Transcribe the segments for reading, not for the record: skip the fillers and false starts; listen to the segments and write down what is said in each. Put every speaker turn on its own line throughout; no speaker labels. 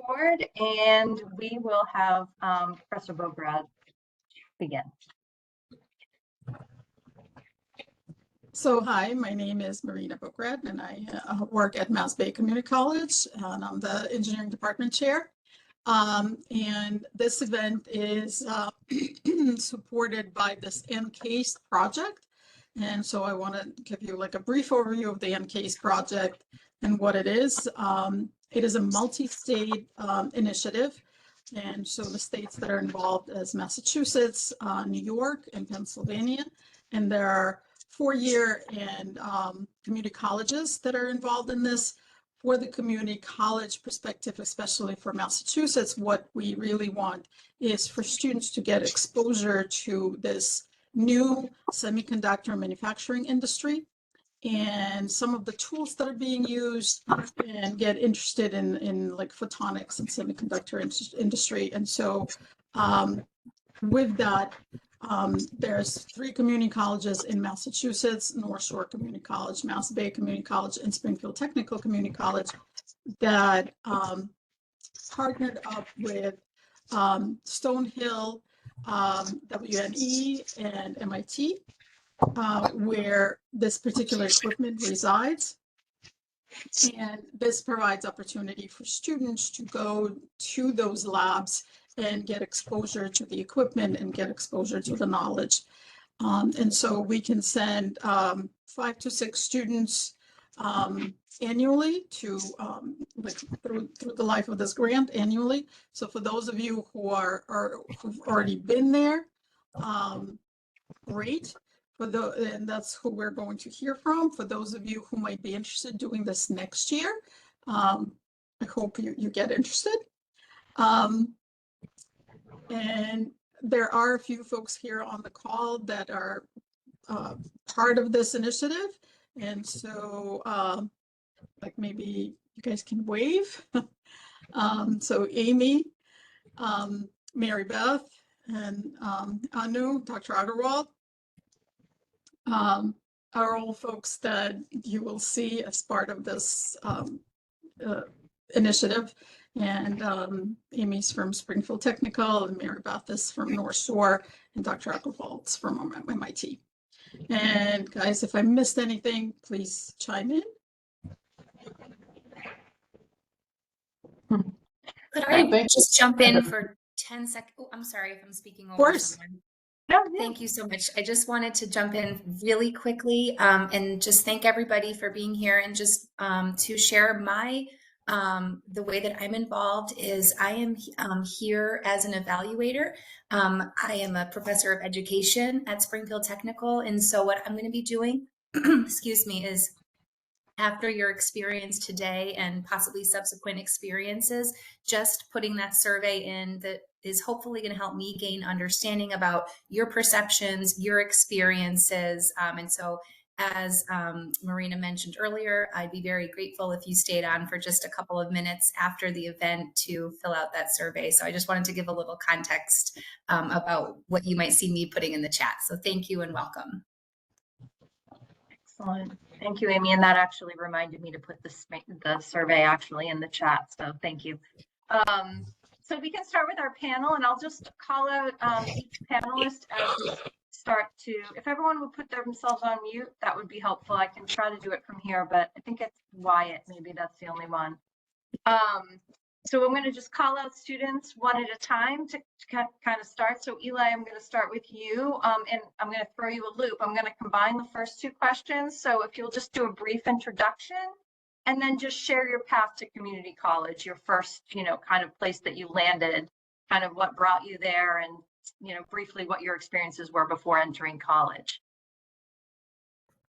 board, and we will have Professor Bograd begin.
So hi, my name is Marina Bograd, and I work at Mass Bay Community College, and I'm the engineering department chair. And this event is supported by this NCAIST project. And so I want to give you like a brief overview of the NCAIST project and what it is. It is a multi-state initiative. And so the states that are involved is Massachusetts, New York, and Pennsylvania. And there are 4-year and community colleges that are involved in this. For the community college perspective, especially for Massachusetts, what we really want is for students to get exposure to this new semiconductor manufacturing industry and some of the tools that are being used, and get interested in like photonics and semiconductor industry. And so with that, there's 3 community colleges in Massachusetts: North Shore Community College, Mass Bay Community College, and Springfield Technical Community College, that partnered up with Stonehill, WNE, and MIT, where this particular equipment resides. And this provides opportunity for students to go to those labs and get exposure to the equipment and get exposure to the knowledge. And so we can send 5 to 6 students annually to like through the life of this grant annually. So for those of you who've already been there, great. And that's who we're going to hear from. For those of you who might be interested in doing this next year, I hope you get interested. And there are a few folks here on the call that are part of this initiative. And so like maybe you guys can wave. So Amy, Mary Beth, and Anu, Dr. Agarwal, are all folks that you will see as part of this initiative. And Amy's from Springfield Technical, and Mary Beth is from North Shore, and Dr. Ackerwald's from MIT. And guys, if I missed anything, please chime in.
Could I just jump in for 10 seconds? Oh, I'm sorry if I'm speaking over
Of course.
someone.
No,
Thank you so much. I just wanted to jump in really quickly and just thank everybody for being here, and just to share my the way that I'm involved is I am here as an evaluator. I am a professor of education at Springfield Technical, and so what I'm going to be doing, excuse me, is after your experience today and possibly subsequent experiences, just putting that survey in that is hopefully going to help me gain understanding about your perceptions, your experiences. And so as Marina mentioned earlier, I'd be very grateful if you stayed on for just a couple of minutes after the event to fill out that survey. So I just wanted to give a little context about what you might see me putting in the chat. So thank you and welcome.
excellent. Thank you, Amy. And that actually reminded me to put the survey actually in the chat. So thank you. So we can start with our panel, and I'll just call out each panelist as we start to, if everyone would put themselves on mute, that would be helpful. I can try to do it from here, but I think it's Wyatt. Maybe that's the only one. So I'm going to just call out students one at a time to kind of start. So Eli, I'm going to start with you, and I'm going to throw you a loop. I'm going to combine the first 2 questions. So if you'll just do a brief introduction, and then just share your path to community college, your first, kind of place that you landed, kind of what brought you there, and, briefly what your experiences were before entering college.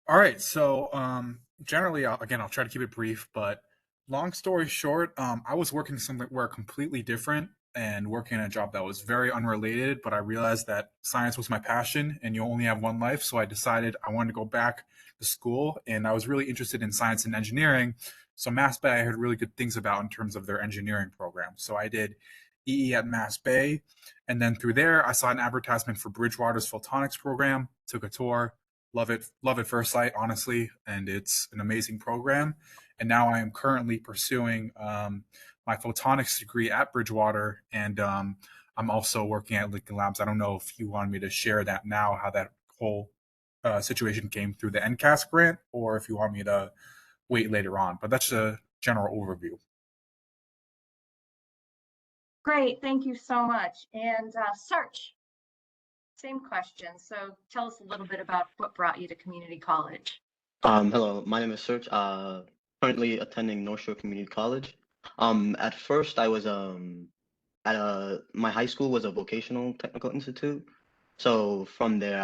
All right. So generally, I'll try to keep it brief, but long story short, I was working somewhere completely different and working in a job that was very unrelated, but I realized that science was my passion and you only have one life. So I decided I wanted to go back to school, and I was really interested in science and engineering. So Mass Bay, I heard really good things about in terms of their engineering program. So I did EE at Mass Bay. And then through there, I saw an advertisement for Bridgewater's photonics program, took a tour, love it first sight, honestly. And it's an amazing program. And now I am currently pursuing my photonics degree at Bridgewater, and I'm also working at Lincoln Labs. I don't know if you wanted me to share that now, how that whole situation came through the NCAIST grant, or if you want me to wait later on. But that's a general overview.
Great, thank you so much. And Search, same question. So tell us a little bit about what brought you to community college.
Hello, my name is Serge. Currently attending North Shore Community College. At first I was at my high school was a vocational technical institute. So from there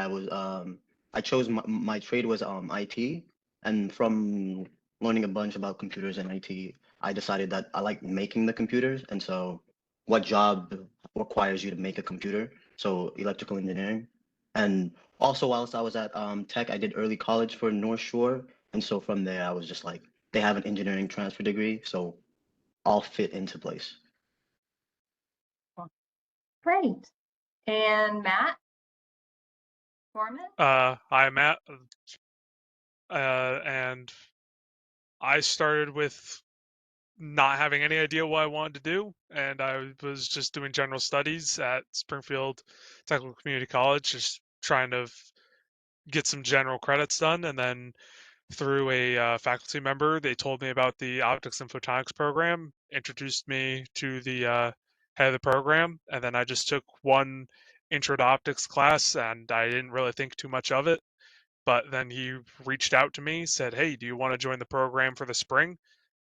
I chose my trade was IT, and from learning a bunch about computers and IT, I decided that I like making the computers, and so what job requires you to make a computer? So electrical engineering. And also whilst I was at tech, I did early college for North Shore, and so from there I was just like, they have an engineering transfer degree, so all fit into place.
Great. And Matt Foreman?
Hi, Matt. And I started with not having any idea what I wanted to do, and I was just doing general studies at Springfield Technical Community College, just trying to get some general credits done. And then through a faculty member, they told me about the optics and photonics program, introduced me to the head of the program, and then I just took one intro to optics class, and I didn't really think too much of it. But then he reached out to me, said, "Hey, do you want to join the program for the spring?"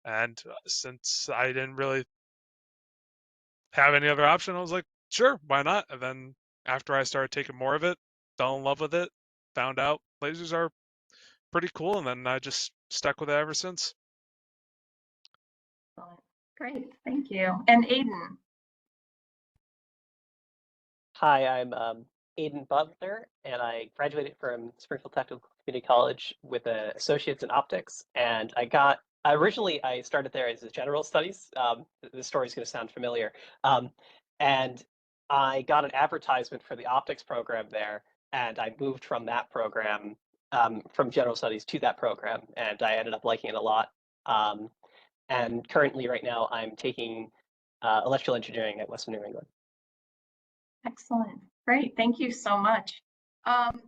And since I didn't really have any other option, I was like, sure, why not? And then after I started taking more of it, fell in love with it, found out lasers are pretty cool, and then I just stuck with it ever since.
Great, thank you. And Aiden?
Hi, I'm Aiden Butler, and I graduated from Springfield Technical Community College with an associate's in optics. And originally I started there as a general studies. The story is going to sound familiar. And I got an advertisement for the optics program there, and I moved from that program, from general studies to that program, and I ended up liking it a lot. And currently, right now, I'm taking electrical engineering at Western New England.
Excellent. Great. Thank you so much.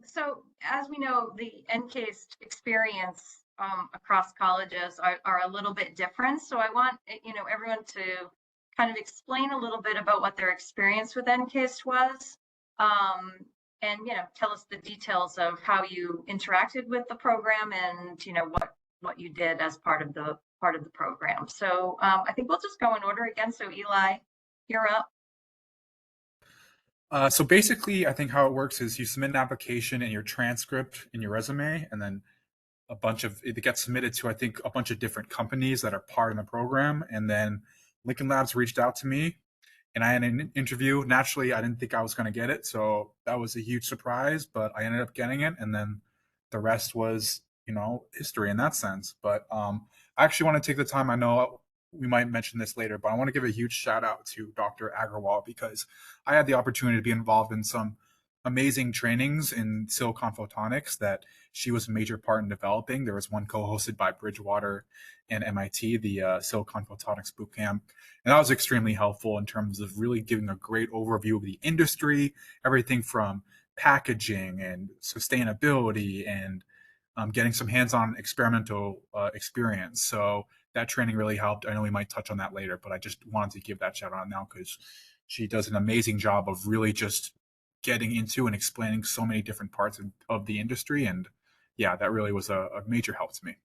So as we know, the NCAIST experience across colleges are a little bit different. So I want everyone to kind of explain a little bit about what their experience with NCAIST was, and tell us the details of how you interacted with the program and what you did as part of the program. So I think we'll just go in order again. So Eli, you're up.
So basically, I think how it works is you submit an application and your transcript and your resume, and then it gets submitted to, I think, a bunch of different companies that are part of the program. And then Lincoln Labs reached out to me, and I had an interview. Naturally, I didn't think I was going to get it, so that was a huge surprise, but I ended up getting it, and then the rest was, history in that sense. But I actually want to take the time, I know we might mention this later, but I want to give a huge shout out to Dr. Agarwal, because I had the opportunity to be involved in some amazing trainings in silicon photonics that she was a major part in developing. There was one co-hosted by Bridgewater and MIT, the Silicon Photonics Bootcamp. And that was extremely helpful in terms of really giving a great overview of the industry, everything from packaging and sustainability and getting some hands-on experimental experience. So that training really helped. I know we might touch on that later, but I just wanted to give that shout out now because she does an amazing job of really just getting into and explaining so many different parts of the industry. And yeah, that really was a major help to me.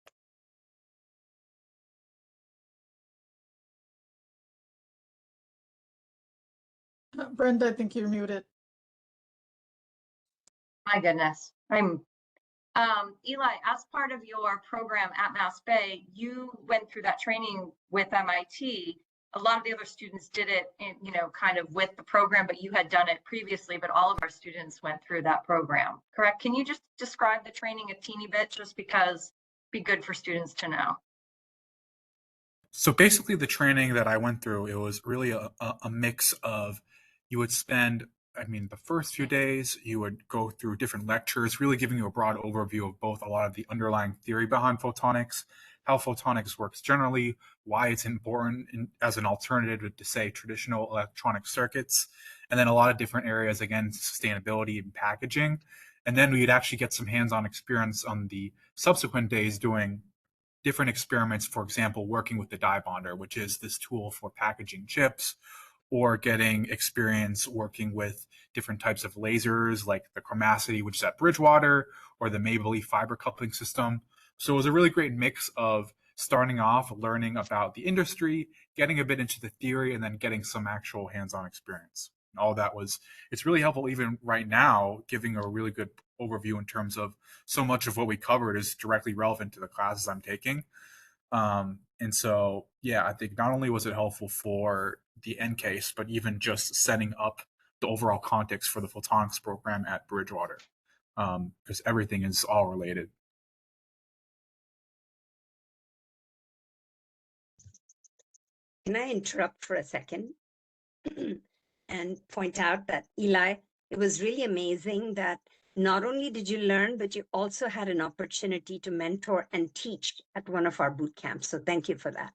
Brenda, I think you're muted.
My goodness. Eli, as part of your program at Mass Bay, you went through that training with MIT. A lot of the other students did it kind of with the program, but you had done it previously, but all of our students went through that program, correct? Can you just describe the training a teeny bit, just because it'd be good for students to know?
So basically the training that I went through, it was really a mix of, you would spend, the first few days, you would go through different lectures, really giving you a broad overview of both a lot of the underlying theory behind photonics, how photonics works generally, why it's important as an alternative to, say, traditional electronic circuits, and then a lot of different areas, again, sustainability and packaging. And then we'd actually get some hands-on experience on the subsequent days doing different experiments, for example, working with the die bonder, which is this tool for packaging chips, or getting experience working with different types of lasers like the Chromacity, which is at Bridgewater, or the Mabley fiber coupling system. So it was a really great mix of starting off learning about the industry, getting a bit into the theory, and then getting some actual hands-on experience. And all that was, it's really helpful even right now, giving a really good overview in terms of so much of what we covered is directly relevant to the classes I'm taking. And so, yeah, I think not only was it helpful for the NCAIST, but even just setting up the overall context for the photonics program at Bridgewater, because everything is all related.
Can I interrupt for a second and point out that, Eli, it was really amazing that not only did you learn, but you also had an opportunity to mentor and teach at one of our boot camps. So thank you for that.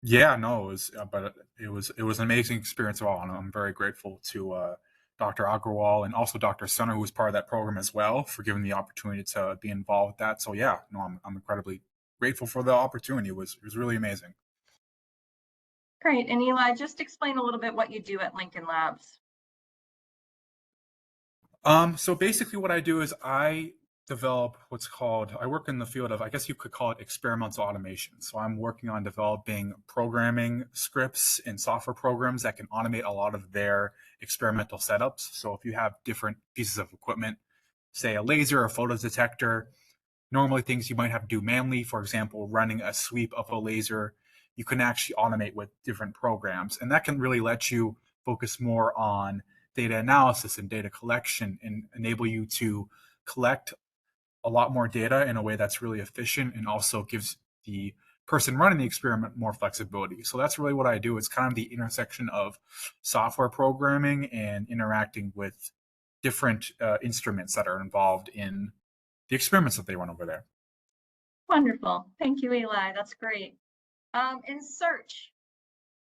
Yeah, no, but it was an amazing experience overall, and I'm very grateful to Dr. Agrawal and also Dr. Sunner, who was part of that program as well, for giving the opportunity to be involved with that. So yeah, no, I'm incredibly grateful for the opportunity. It was really amazing.
Great. And Eli, just explain a little bit what you do at Lincoln Labs.
So basically what I do is I develop I work in the field of, I guess you could call it experimental automation. So I'm working on developing programming scripts and software programs that can automate a lot of their experimental setups. So if you have different pieces of equipment, say a laser, a photodetector, normally things you might have to do manually, for example, running a sweep of a laser, you can actually automate with different programs. And that can really let you focus more on data analysis and data collection and enable you to collect a lot more data in a way that's really efficient and also gives the person running the experiment more flexibility. So that's really what I do. It's kind of the intersection of software programming and interacting with different instruments that are involved in the experiments that they run over there.
Wonderful. Thank you, Eli. That's great. In Search,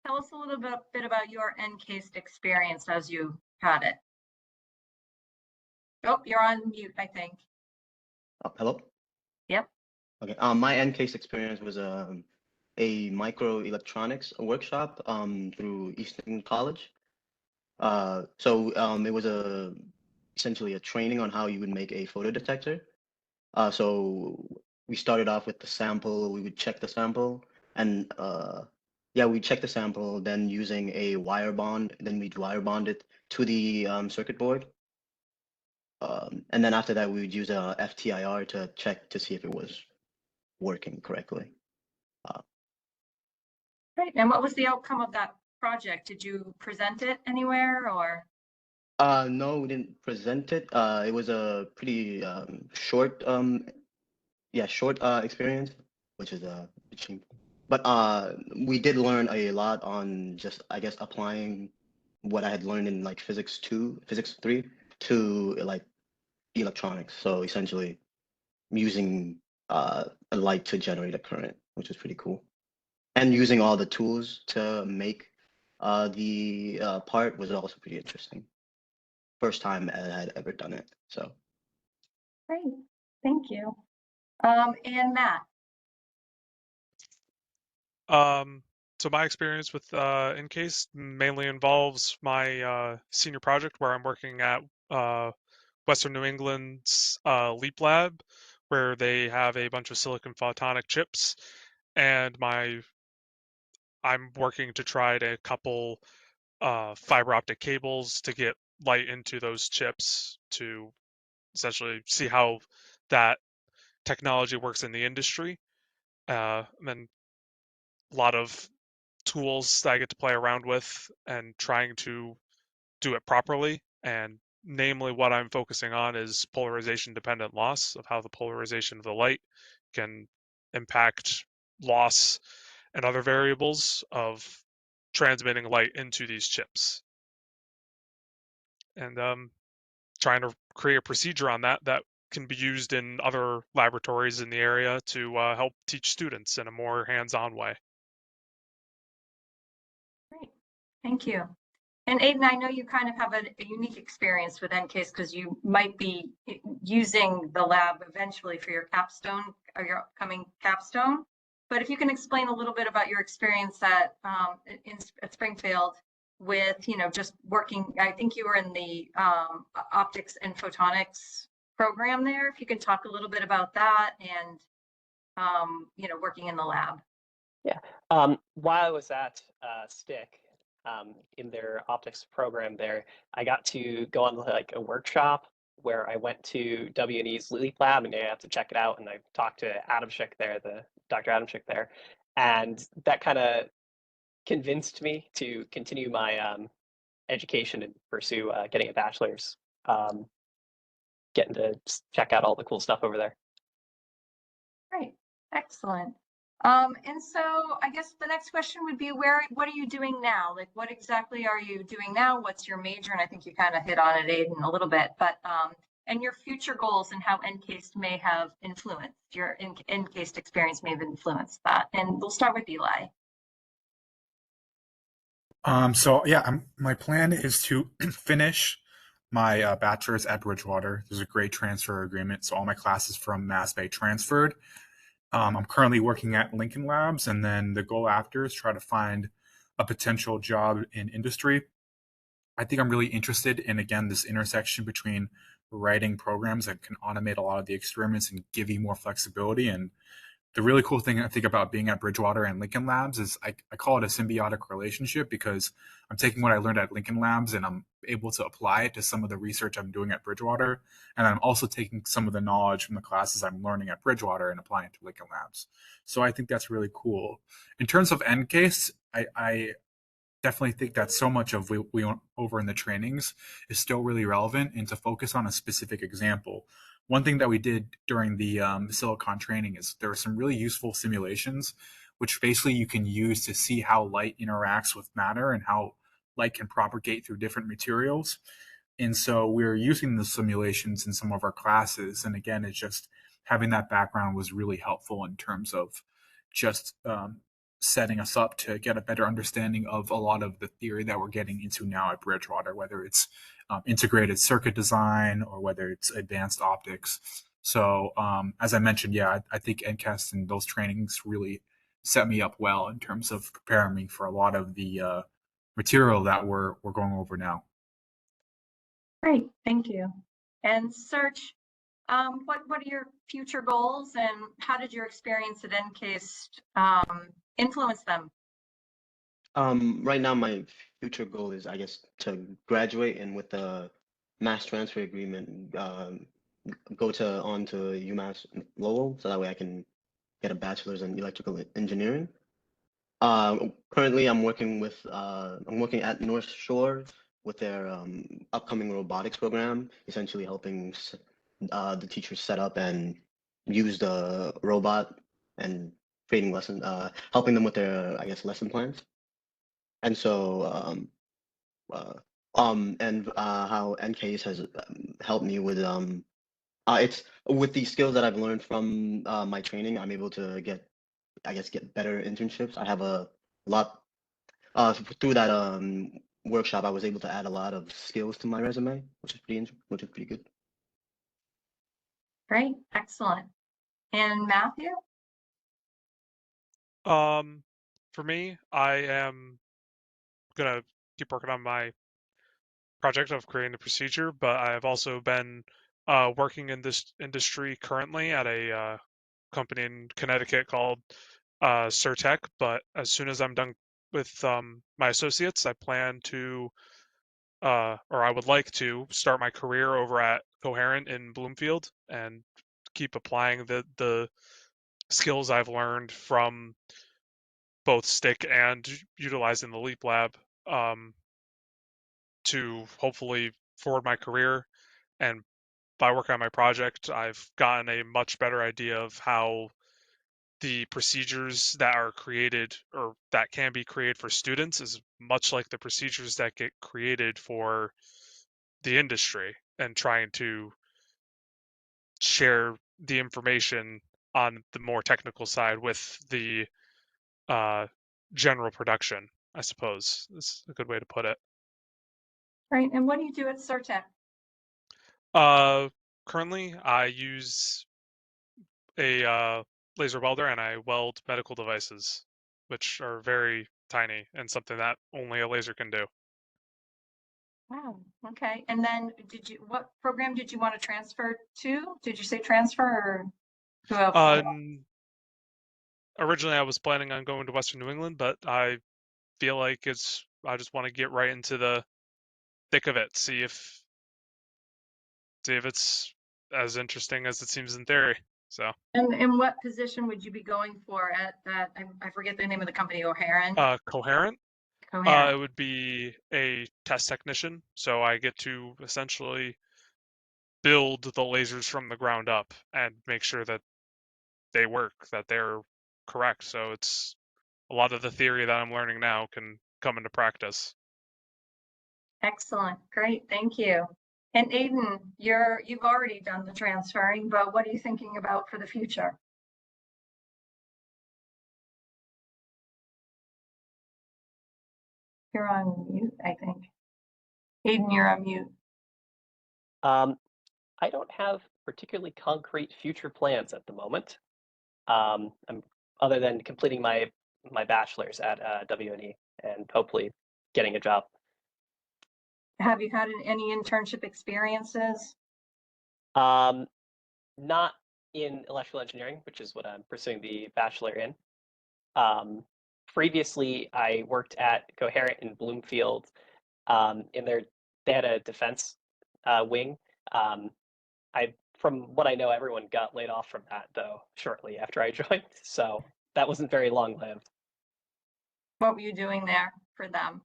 tell us a little bit about your NCAIST experience as you had it. Oh, you're on mute, I think.
Hello?
Yep.
Okay. My NCAIST experience was a microelectronics workshop through Eastern College. So it was essentially a training on how you would make a photodetector. So we started off with the sample. We would check the sample, and we check the sample. Then using a wire bond, then we'd wire bond it to the circuit board. And then after that, we would use a FTIR to check to see if it was working correctly.
Great. And what was the outcome of that project? Did you present it anywhere or?
No, we didn't present it. It was a pretty short experience, which is cheap. But we did learn a lot on just, I guess, applying what I had learned in like physics 3 to like electronics. So essentially using a light to generate a current, which is pretty cool. And using all the tools to make the part was also pretty interesting. First time I had ever done it. So
Great. Thank you. And Matt.
So my experience with NCAIST mainly involves my senior project where I'm working at Western New England's LEAP Lab, where they have a bunch of silicon photonic chips, and I'm working to try to couple fiber optic cables to get light into those chips to essentially see how that technology works in the industry. And then a lot of tools that I get to play around with and trying to do it properly. And namely, what I'm focusing on is polarization dependent loss, of how the polarization of the light can impact loss and other variables of transmitting light into these chips. And trying to create a procedure on that can be used in other laboratories in the area to help teach students in a more hands-on way.
Great, thank you. And Aiden, I know you kind of have a unique experience with NCAIST because you might be using the lab eventually for your capstone or your upcoming capstone. But if you can explain a little bit about your experience at Springfield with, just working, I think you were in the optics and photonics program there. If you can talk a little bit about that and, working in the lab.
Yeah. While I was at STIC, in their optics program there, I got to go on like a workshop where I went to W&E's LEAP lab, and I have to check it out. And I talked to Dr. Adamczyk there, and that kind of convinced me to continue my education and pursue getting a bachelor's, getting to check out all the cool stuff over there.
Great, excellent. And so I guess the next question would be what are you doing now? Like, what exactly are you doing now? What's your major? And I think you kind of hit on it, Aiden, a little bit, but, and your future goals and how NCAIST may have influenced your NCAIST experience may have influenced that. And we'll start with Eli.
So yeah, my plan is to finish my bachelor's at Bridgewater. There's a great transfer agreement, so all my classes from Mass Bay transferred. I'm currently working at Lincoln Labs, and then the goal after is try to find a potential job in industry. I think I'm really interested in, again, this intersection between writing programs that can automate a lot of the experiments and give you more flexibility. And the really cool thing I think about being at Bridgewater and Lincoln Labs is I call it a symbiotic relationship, because I'm taking what I learned at Lincoln Labs and I'm able to apply it to some of the research I'm doing at Bridgewater. And I'm also taking some of the knowledge from the classes I'm learning at Bridgewater and applying it to Lincoln Labs. So I think that's really cool. In terms of NCAIST, I definitely think that so much of what we went over in the trainings is still really relevant, and to focus on a specific example. One thing that we did during the Silicon training is there were some really useful simulations, which basically you can use to see how light interacts with matter and how light can propagate through different materials. And so we're using the simulations in some of our classes. And again, it's just having that background was really helpful in terms of just setting us up to get a better understanding of a lot of the theory that we're getting into now at Bridgewater, whether it's integrated circuit design or whether it's advanced optics. So as I mentioned, yeah, I think NCAIST and those trainings really set me up well in terms of preparing me for a lot of the material that we're going over now.
Great, thank you. And Serge, what are your future goals, and how did your experience at NCAIST influence them?
Right now, my future goal is, I guess, to graduate and with the mass transfer agreement, go on to UMass Lowell, so that way I can get a bachelor's in electrical engineering. Currently, I'm working at North Shore with their upcoming robotics program, essentially helping the teachers set up and use the robot and creating helping them with their, I guess, lesson plans. And so, how NCAIST has helped me with it's with the skills that I've learned from my training, I'm able to get better internships. I have a lot through that workshop. I was able to add a lot of skills to my resume, which is pretty good.
Great, excellent. And Matthew?
For me, I am gonna keep working on my project of creating a procedure, but I have also been working in this industry currently at a company in Connecticut called Surtech. But as soon as I'm done with my associates, I plan to, or I would like to, start my career over at Coherent in Bloomfield and keep applying the skills I've learned from both STIC and utilizing the LEAP lab to hopefully forward my career. And by working on my project, I've gotten a much better idea of how the procedures that are created or that can be created for students is much like the procedures that get created for the industry, and trying to share the information on the more technical side with the general production, I suppose is a good way to put it.
Right, and what do you do at Surtech?
Currently, I use a laser welder and I weld medical devices, which are very tiny and something that only a laser can do.
Wow, okay. And then what program did you want to transfer to? Did you say transfer or to a
Originally, I was planning on going to Western New England, but I feel like I just want to get right into the thick of it, see if it's as interesting as it seems in theory. So,
and what position would you be going for at that? I forget the name of the company, O'Haran?
Coherent,
Coherent.
it would be a test technician. So I get to essentially build the lasers from the ground up and make sure that they work, that they're correct. So it's a lot of the theory that I'm learning now can come into practice.
Excellent, great, thank you. And Aiden, you've already done the transferring, but what are you thinking about for the future? You're on mute, I think. Aiden, you're on mute.
I don't have particularly concrete future plans at the moment. I'm other than completing my bachelor's at WNE and hopefully getting a job.
Have you had any internship experiences?
Not in electrical engineering, which is what I'm pursuing the bachelor in. Previously, I worked at Coherent in Bloomfield. They had a defense wing. From what I know, everyone got laid off from that though shortly after I joined, so that wasn't very long lived.
What were you doing there for them?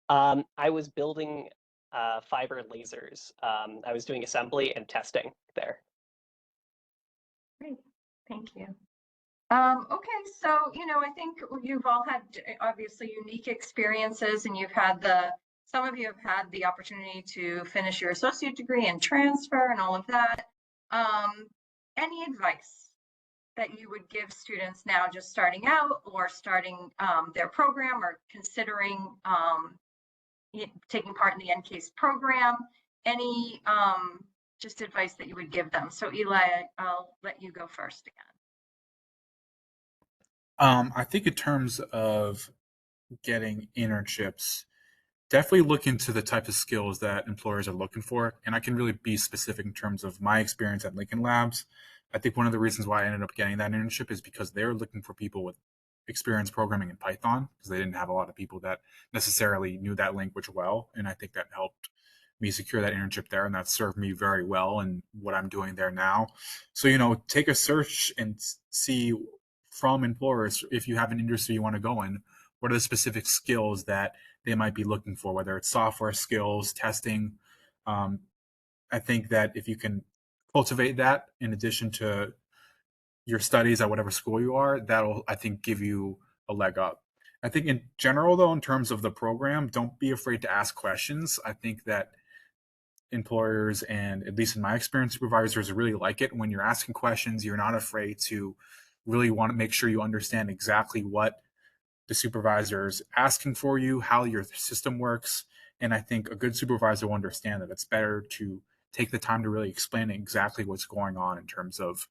I was building fiber lasers. I was doing assembly and testing there.
Great, thank you. Okay, so, I think you've all had obviously unique experiences and some of you have had the opportunity to finish your associate degree and transfer and all of that. Any advice that you would give students now just starting out or starting their program or considering taking part in the NCAIST program? Any just advice that you would give them? So Eli, I'll let you go first again.
I think in terms of getting internships, definitely look into the type of skills that employers are looking for. And I can really be specific in terms of my experience at Lincoln Labs. I think one of the reasons why I ended up getting that internship is because they were looking for people with experience programming in Python, because they didn't have a lot of people that necessarily knew that language well. And I think that helped me secure that internship there, and that served me very well in what I'm doing there now. So, take a search and see from employers, if you have an industry you want to go in, what are the specific skills that they might be looking for, whether it's software skills, testing. I think that if you can cultivate that in addition to your studies at whatever school you are, that'll, I think, give you a leg up. I think in general, though, in terms of the program, don't be afraid to ask questions. I think that employers, and at least in my experience, supervisors really like it when you're asking questions. You're not afraid to really want to make sure you understand exactly what the supervisor is asking for you, how your system works. And I think a good supervisor will understand that it's better to take the time to really explain exactly what's going on in terms of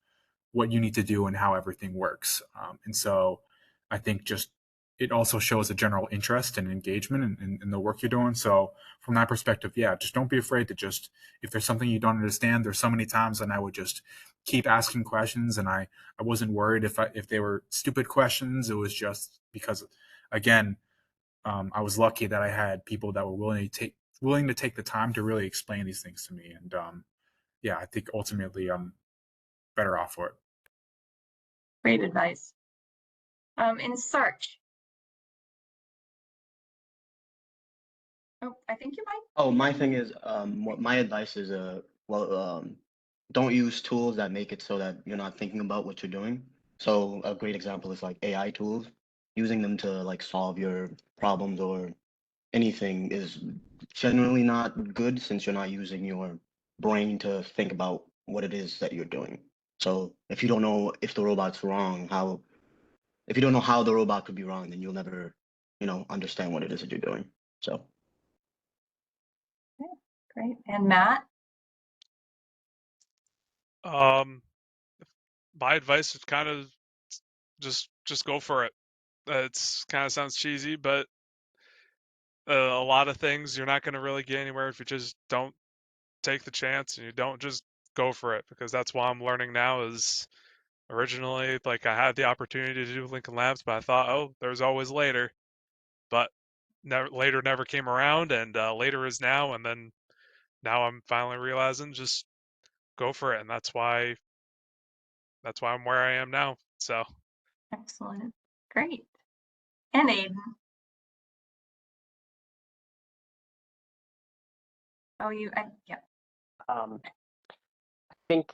what you need to do and how everything works. And so I think just it also shows a general interest and engagement in the work you're doing. So from that perspective, yeah, just don't be afraid to just, if there's something you don't understand, there's so many times when I would just keep asking questions, and I wasn't worried if they were stupid questions. It was just because, again, I was lucky that I had people that were willing to take the time to really explain these things to me. And yeah, I think ultimately I'm better off for it.
Great advice. In search. Oh, I think you might.
Oh, my thing is, what my advice is, don't use tools that make it so that you're not thinking about what you're doing. So a great example is like AI tools. Using them to like solve your problems or anything is generally not good, since you're not using your brain to think about what it is that you're doing. So if you don't know if the robot's wrong, if you don't know how the robot could be wrong, then you'll never, understand what it is that you're doing. So.
Great. And Matt?
My advice is kind of just go for it. It's kind of sounds cheesy, but a lot of things you're not going to really get anywhere if you just don't take the chance and you don't just go for it, because that's what I'm learning now. Is originally, like, I had the opportunity to do Lincoln Labs, but I thought, oh, there's always later, but later never came around, and later is now, and then now I'm finally realizing just go for it, and that's why I'm where I am now. So
Excellent. Great. And Aiden? Oh, yeah.
I think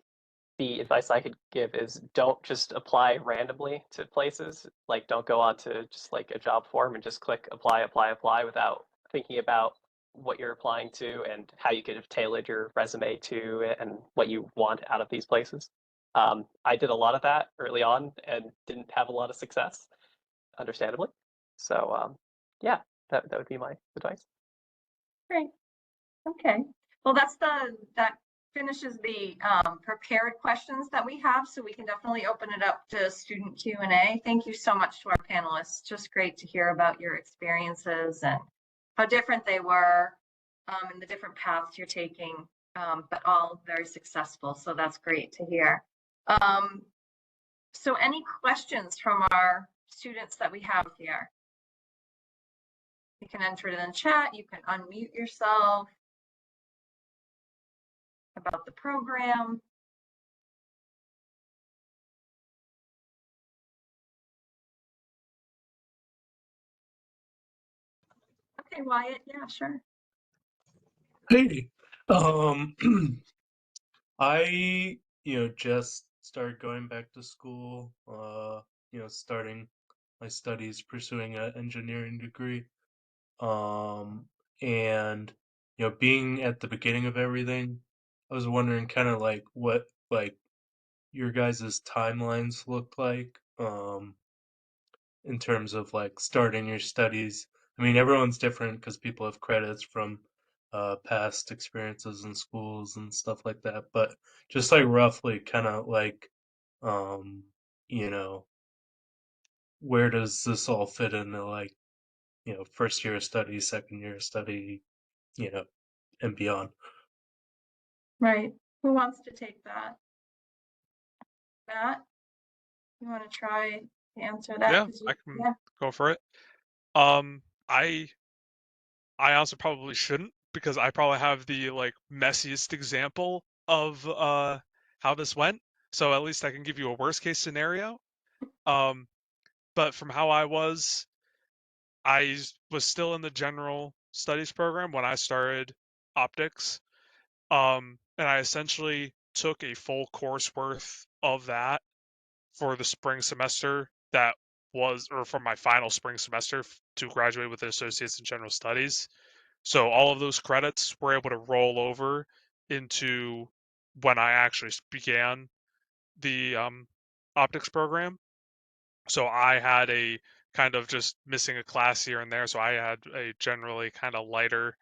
the advice I could give is don't just apply randomly to places. Like, don't go on to just like a job form and just click apply, apply, apply without thinking about what you're applying to and how you could have tailored your resume to it and what you want out of these places. I did a lot of that early on and didn't have a lot of success, understandably. So yeah, that would be my advice.
Great. Okay. Well, that finishes the prepared questions that we have, so we can definitely open it up to student Q&A. Thank you so much to our panelists. Just great to hear about your experiences and how different they were and the different paths you're taking, but all very successful. So that's great to hear. So any questions from our students that we have here? You can enter it in the chat. You can unmute yourself. About the program. Okay, Wyatt, yeah, sure.
Hey, I, just started going back to school, starting my studies, pursuing an engineering degree. And, being at the beginning of everything, I was wondering kind of like what, like, your guys' timelines look like, in terms of like starting your studies. I mean, everyone's different because people have credits from past experiences in schools and stuff like that. But just like roughly, kind of like, um, you know, where does this all fit into like, first year of study, second year of study, you know, and beyond?
Right. Who wants to take that? Matt, you want to try to answer that?
yeah,
'Cause
I can
yeah.
go for it. I also probably shouldn't, because I probably have the like messiest example of how this went. So at least I can give you a worst case scenario. But from how I was still in the general studies program when I started optics. And I essentially took a full course worth of that for the spring semester or for my final spring semester to graduate with an associate's in general studies. So all of those credits were able to roll over into when I actually began the optics program. So I had a kind of just missing a class here and there. So I had a generally kind of lighter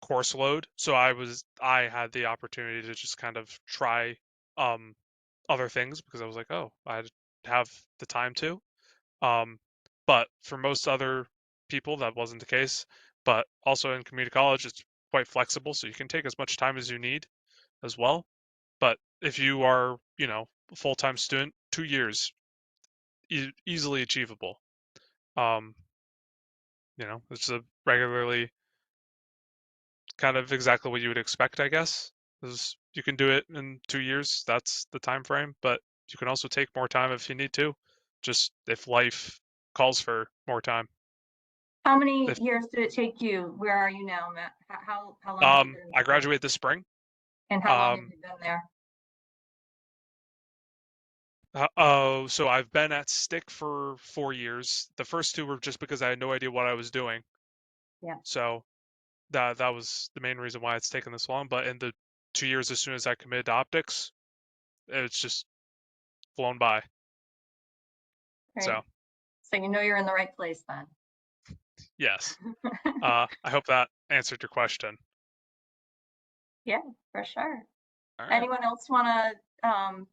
course load. So I had the opportunity to just kind of try other things because I was like, oh, I have the time to. But for most other people, that wasn't the case. But also in community college, it's quite flexible, so you can take as much time as you need as well. But if you are, a full-time student, 2 years, easily achievable. It's a regularly kind of exactly what you would expect, I guess. Is you can do it in 2 years. That's the time frame, but you can also take more time if you need to, just if life calls for more time.
How many
If
years did it take you? Where are you now, Matt? How long have you been
I graduate this spring.
And how long have you been there?
So I've been at Stick for 4 years. The first two were just because I had no idea what I was doing.
Yeah.
So that was the main reason why it's taken this long. But in the 2 years, as soon as I committed to optics, it's just flown by.
Right.
So
So you know you're in the right place then.
yes, I hope that answered your question.
Yeah, for sure.
All right.
Anyone else want to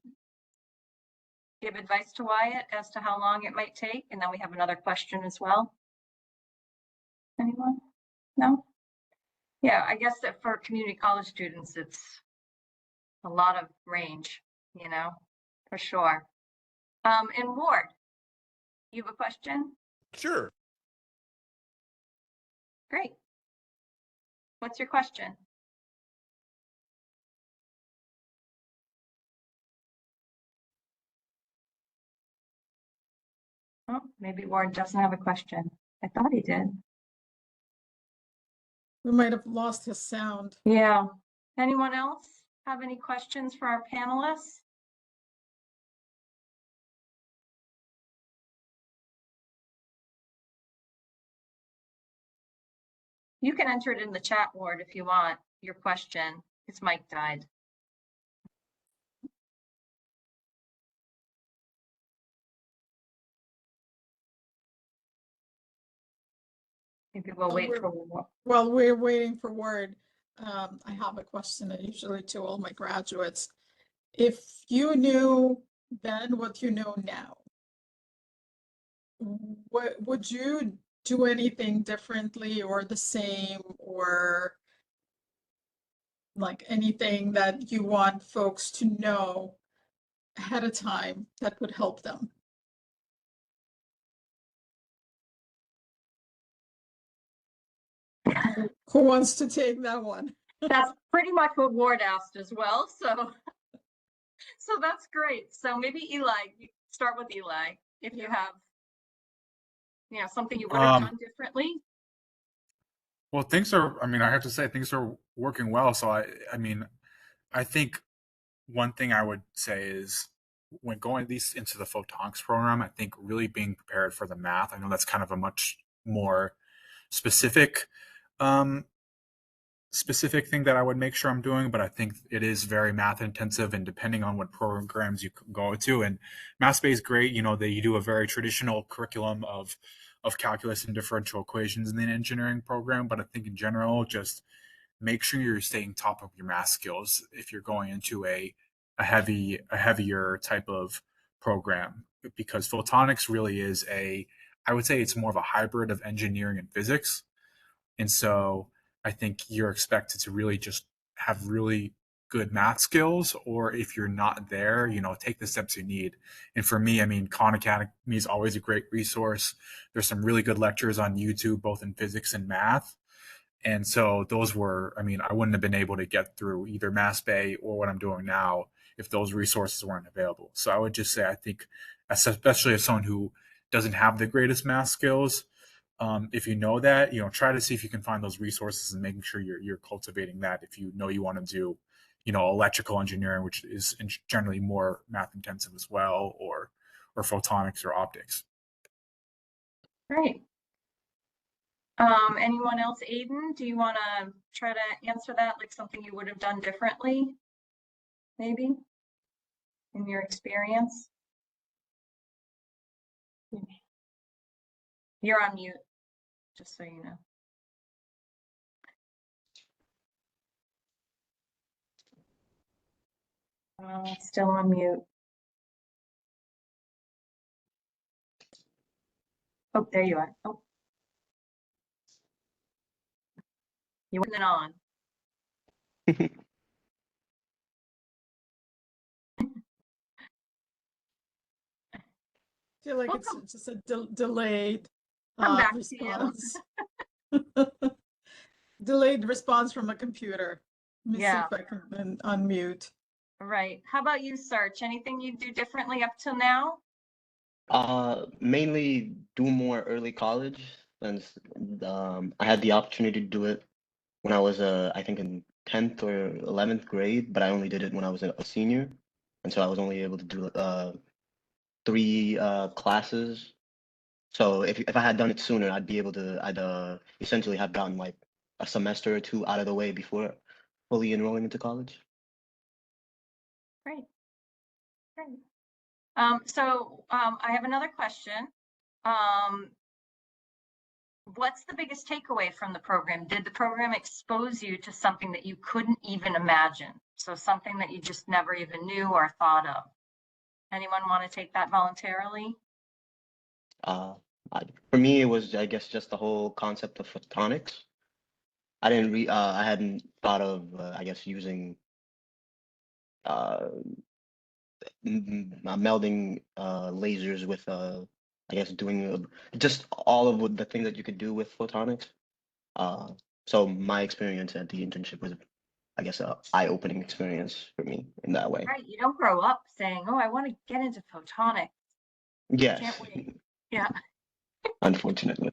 give advice to Wyatt as to how long it might take? And then we have another question as well. Anyone? No? Yeah, I guess that for community college students, it's a lot of range, you know, for sure. And Ward, you have a question?
Sure.
Great. What's your question? Oh, maybe Ward doesn't have a question. I thought he did.
We might have lost his sound.
Yeah. Anyone else have any questions for our panelists? You can enter it in the chat, Ward, if you want your question. His mic died. Maybe we'll wait for
While we're waiting for Word, I have a question that usually to all my graduates. If you knew then what you know now, what would you do anything differently or the same, or like anything that you want folks to know ahead of time that would help them? Who wants to take that one?
That's pretty much what Ward asked as well. So that's great. So maybe Eli, you start with Eli if you have, you know, something you would have done differently.
Well, things are, I mean, I have to say things are working well. So I mean, I think one thing I would say is when going at least into the photonics program, I think really being prepared for the math. I know that's kind of a much more specific specific thing that I would make sure I'm doing, but I think it is very math intensive, and depending on what programs you go to, and MathSpace is great. You know, you do a very traditional curriculum of calculus and differential equations in the engineering program, but I think in general, just make sure you're staying top of your math skills if you're going into a heavier type of program, because photonics really is I would say it's more of a hybrid of engineering and physics. And so I think you're expected to really just have really good math skills, or if you're not there, you know, take the steps you need. And for me, I mean, Khan Academy is always a great resource. There's some really good lectures on YouTube, both in physics and math. And so those were, I mean, I wouldn't have been able to get through either MassBay or what I'm doing now if those resources weren't available. So I would just say, I think, especially as someone who doesn't have the greatest math skills, if you know that, you know, try to see if you can find those resources and making sure you're cultivating that. If you know you want to do, you know, electrical engineering, which is generally more math intensive as well, or photonics or optics.
Great. Anyone else? Aiden, do you want to try to answer that, like something you would have done differently, maybe, in your experience? You're on mute, just so you know. Still on mute. Oh, there you are. Oh. You weren't on.
I feel like it's just a delayed
back to
response. Delayed response from a computer. Let me see if I can unmute.
Right. How about you, Search? Anything you do differently up till now?
Mainly do more early college, since I had the opportunity to do it when I was I think in 10th or 11th grade, but I only did it when I was a senior, and so I was only able to do 3 classes. So if I had done it sooner, I'd essentially have gotten like a semester or two out of the way before fully enrolling into college.
Great. Great. I have another question. What's the biggest takeaway from the program? Did the program expose you to something that you couldn't even imagine? So something that you just never even knew or thought of. Anyone want to take that voluntarily?
For me, it was, I guess, just the whole concept of photonics. I hadn't thought of, I guess, using melding lasers with, I guess, doing just all of the things that you could do with photonics. So my experience at the internship was, I guess, an eye-opening experience for me in that way.
Right. You don't grow up saying, oh, I want to get into photonics.
Yes.
Can't wait. Yeah.
Unfortunately.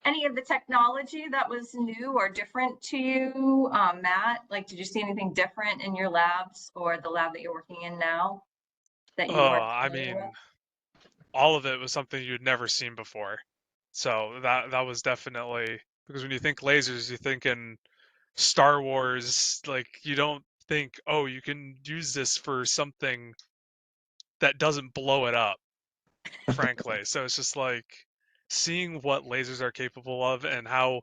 Any of the technology that was new or different to you, Matt? Like, did you see anything different in your labs or the lab that you're working in now that you weren't
I
familiar
mean,
with?
all of it was something you'd never seen before. So that was definitely, because when you think lasers, you think in Star Wars, like you don't think, oh, you can use this for something that doesn't blow it up, frankly. So it's just like seeing what lasers are capable of and how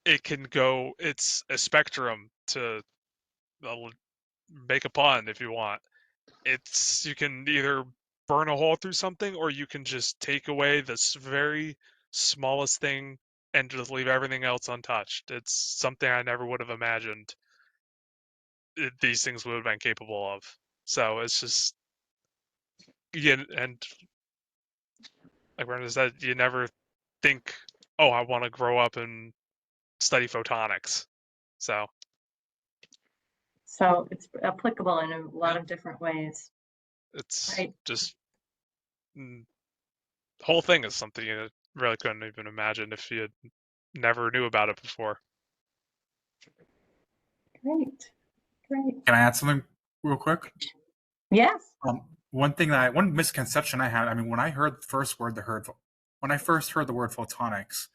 it can go, it's a spectrum to make a pun if you want. It's, you can either burn a hole through something or you can just take away this very smallest thing and just leave everything else untouched. It's something I never would have imagined these things would have been capable of. So it's just, yeah, and like Brenda said, you never think, oh, I want to grow up and study photonics. So
It's applicable in a lot of different ways.
it's
Right.
just, the whole thing is something you really couldn't even imagine if you had never knew about it before.
Great. Great.
Can I add something real quick?
Yes.
One misconception I had, I mean, when I first heard the word photonics,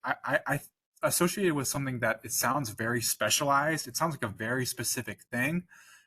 I associated with something that it sounds very specialized. It sounds like a very specific thing.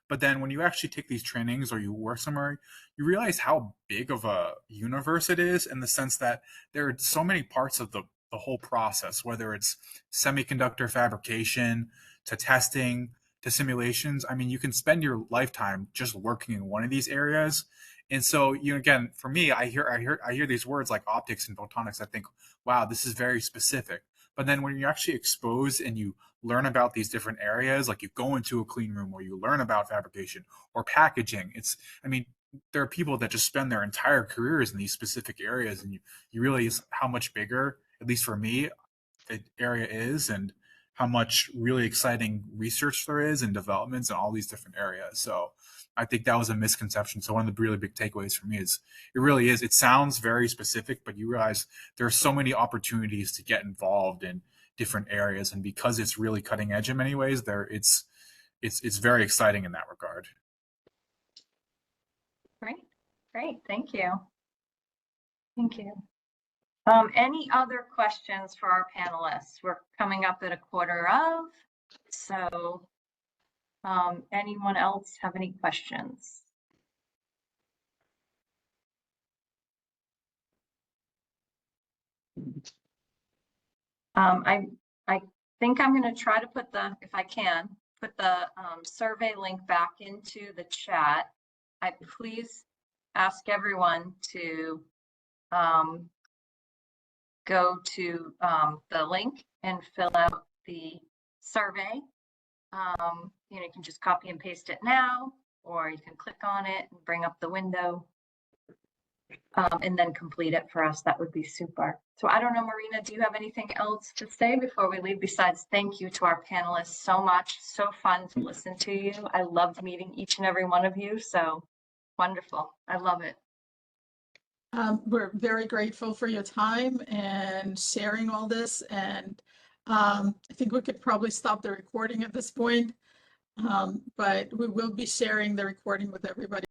But then when you actually take these trainings or you work somewhere, you realize how big of a universe it is, in the sense that there are so many parts of the whole process, whether it's semiconductor fabrication to testing to simulations. I mean, you can spend your lifetime just working in one of these areas. And so, again, for me, I hear these words like optics and photonics. I think, wow, this is very specific. But then when you're actually exposed and you learn about these different areas, like you go into a clean room where you learn about fabrication or packaging, there are people that just spend their entire careers in these specific areas, and you realize how much bigger, at least for me, the area is, and how much really exciting research there is and developments in all these different areas. So I think that was a misconception. So one of the really big takeaways for me is it sounds very specific, but you realize there are so many opportunities to get involved in different areas. And because it's really cutting edge in many ways, it's very exciting in that regard.
Great. Thank you. Any other questions for our panelists? We're coming up at 1:15. So anyone else have any questions? I think I'm going to try to put if I can, put the survey link back into the chat. I please ask everyone to go to the link and fill out the survey. You can just copy and paste it now, or you can click on it and bring up the window and then complete it for us. That would be super. So I don't know, Marina, do you have anything else to say before we leave, besides thank you to our panelists so much? So fun to listen to you. I loved meeting each and every one of you. So wonderful. I love it.
We're very grateful for your time and sharing all this. And I think we could probably stop the recording at this point, but we will be sharing the recording with everybody.